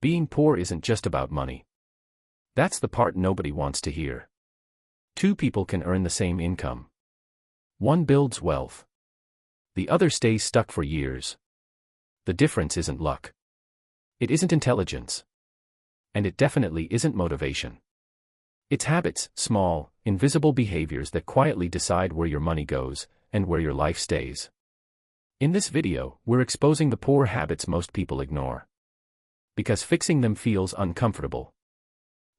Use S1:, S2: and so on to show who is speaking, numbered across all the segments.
S1: Being poor isn't just about money. That's the part nobody wants to hear. Two people can earn the same income. One builds wealth. The other stays stuck for years. The difference isn't luck. It isn't intelligence. And it definitely isn't motivation. It's habits, small, invisible behaviors that quietly decide where your money goes and where your life stays. In this video, we're exposing the poor habits most people ignore. Because fixing them feels uncomfortable.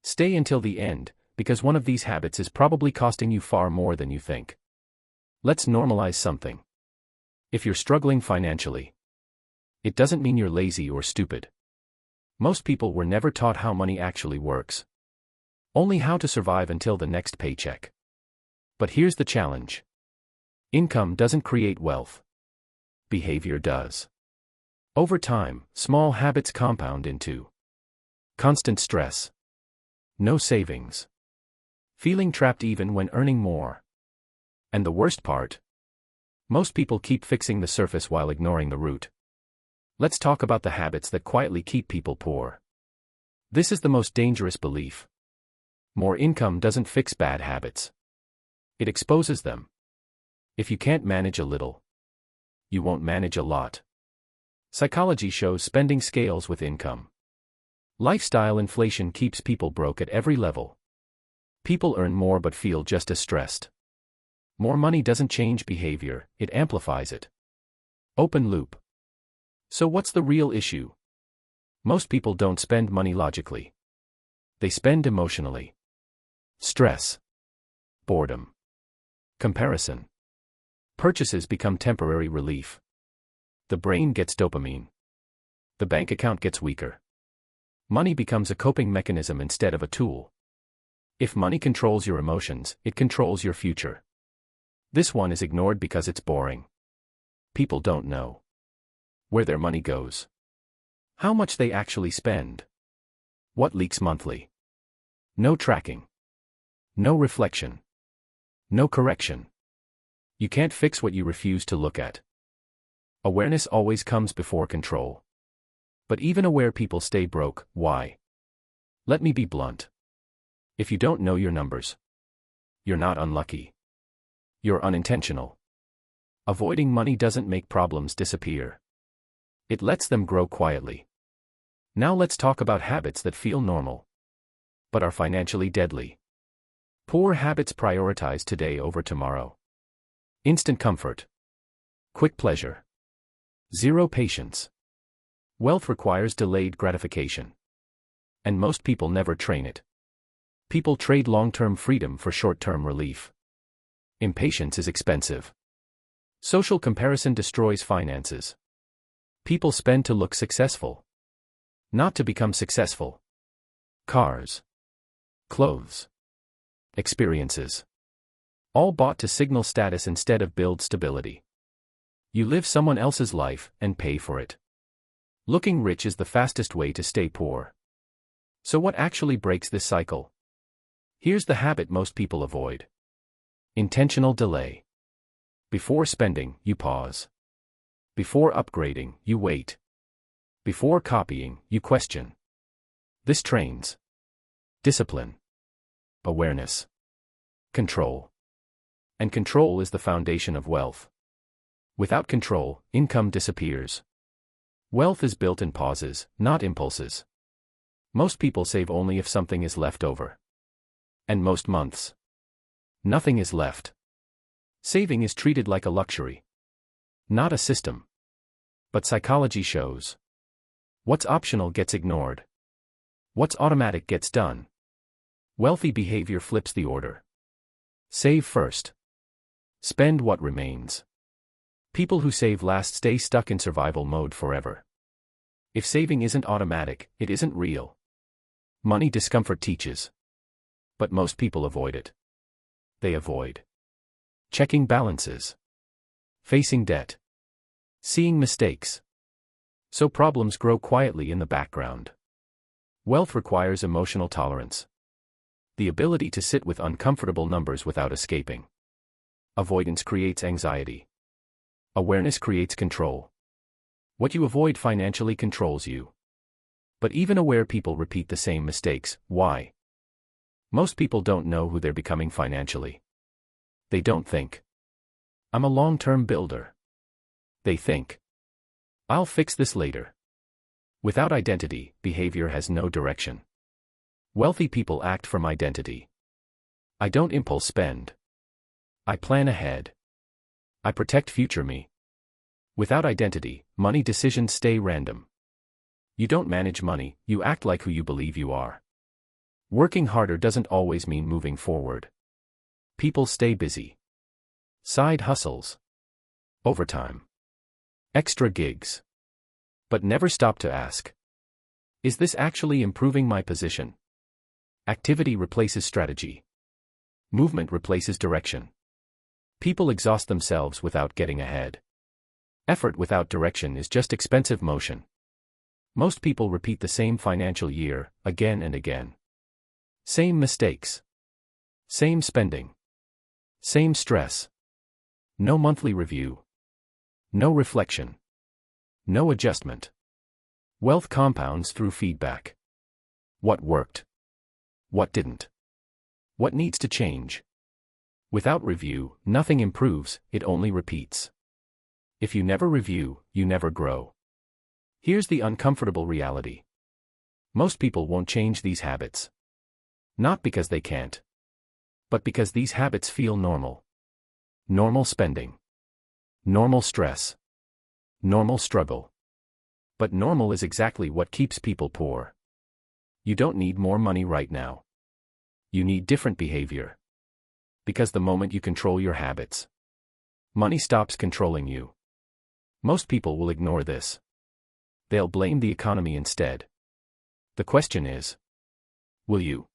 S1: Stay until the end, because one of these habits is probably costing you far more than you think. Let's normalize something. If you're struggling financially, it doesn't mean you're lazy or stupid. Most people were never taught how money actually works. Only how to survive until the next paycheck. But here's the challenge. Income doesn't create wealth. Behavior does. Over time, small habits compound into constant stress, no savings, feeling trapped even when earning more. And the worst part? Most people keep fixing the surface while ignoring the root. Let's talk about the habits that quietly keep people poor. This is the most dangerous belief. More income doesn't fix bad habits. It exposes them. If you can't manage a little, you won't manage a lot. Psychology shows spending scales with income. Lifestyle inflation keeps people broke at every level. People earn more but feel just as stressed. More money doesn't change behavior, it amplifies it. Open loop. So what's the real issue? Most people don't spend money logically. They spend emotionally. Stress. Boredom. Comparison. Purchases become temporary relief. The brain gets dopamine. The bank account gets weaker. Money becomes a coping mechanism instead of a tool. If money controls your emotions, it controls your future. This one is ignored because it's boring. People don't know where their money goes, how much they actually spend, what leaks monthly. No tracking. No reflection. No correction. You can't fix what you refuse to look at. Awareness always comes before control. But even aware people stay broke. Why? Let me be blunt. If you don't know your numbers, you're not unlucky. You're unintentional. Avoiding money doesn't make problems disappear. It lets them grow quietly. Now let's talk about habits that feel normal, but are financially deadly. Poor habits prioritize today over tomorrow. Instant comfort. Quick pleasure. Zero patience. Wealth requires delayed gratification. And most people never train it. People trade long-term freedom for short-term relief. Impatience is expensive. Social comparison destroys finances. People spend to look successful, not to become successful. Cars. Clothes. Experiences. All bought to signal status instead of build stability. You live someone else's life and pay for it. Looking rich is the fastest way to stay poor. So what actually breaks this cycle? Here's the habit most people avoid. Intentional delay. Before spending, you pause. Before upgrading, you wait. Before copying, you question. This trains discipline, awareness, control. And control is the foundation of wealth. Without control, income disappears. Wealth is built in pauses, not impulses. Most people save only if something is left over. And most months, nothing is left. Saving is treated like a luxury, not a system. But psychology shows what's optional gets ignored. What's automatic gets done. Wealthy behavior flips the order. Save first. Spend what remains. People who save last stay stuck in survival mode forever. If saving isn't automatic, it isn't real. Money discomfort teaches. But most people avoid it. They avoid checking balances, facing debt, seeing mistakes. So problems grow quietly in the background. Wealth requires emotional tolerance. The ability to sit with uncomfortable numbers without escaping. Avoidance creates anxiety. Awareness creates control. What you avoid financially controls you. But even aware people repeat the same mistakes. Why? Most people don't know who they're becoming financially. They don't think, I'm a long-term builder. They think, I'll fix this later. Without identity, behavior has no direction. Wealthy people act from identity. I don't impulse spend. I plan ahead. I protect future me. Without identity, money decisions stay random. You don't manage money, you act like who you believe you are. Working harder doesn't always mean moving forward. People stay busy. Side hustles. Overtime. Extra gigs. But never stop to ask, is this actually improving my position? Activity replaces strategy. Movement replaces direction. People exhaust themselves without getting ahead. Effort without direction is just expensive motion. Most people repeat the same financial year, again and again. Same mistakes. Same spending. Same stress. No monthly review. No reflection. No adjustment. Wealth compounds through feedback. What worked? What didn't? What needs to change? Without review, nothing improves, it only repeats. If you never review, you never grow. Here's the uncomfortable reality. Most people won't change these habits. Not because they can't, but because these habits feel normal. Normal spending. Normal stress. Normal struggle. But normal is exactly what keeps people poor. You don't need more money right now. You need different behavior. Because the moment you control your habits, money stops controlling you. Most people will ignore this. They'll blame the economy instead. The question is, will you?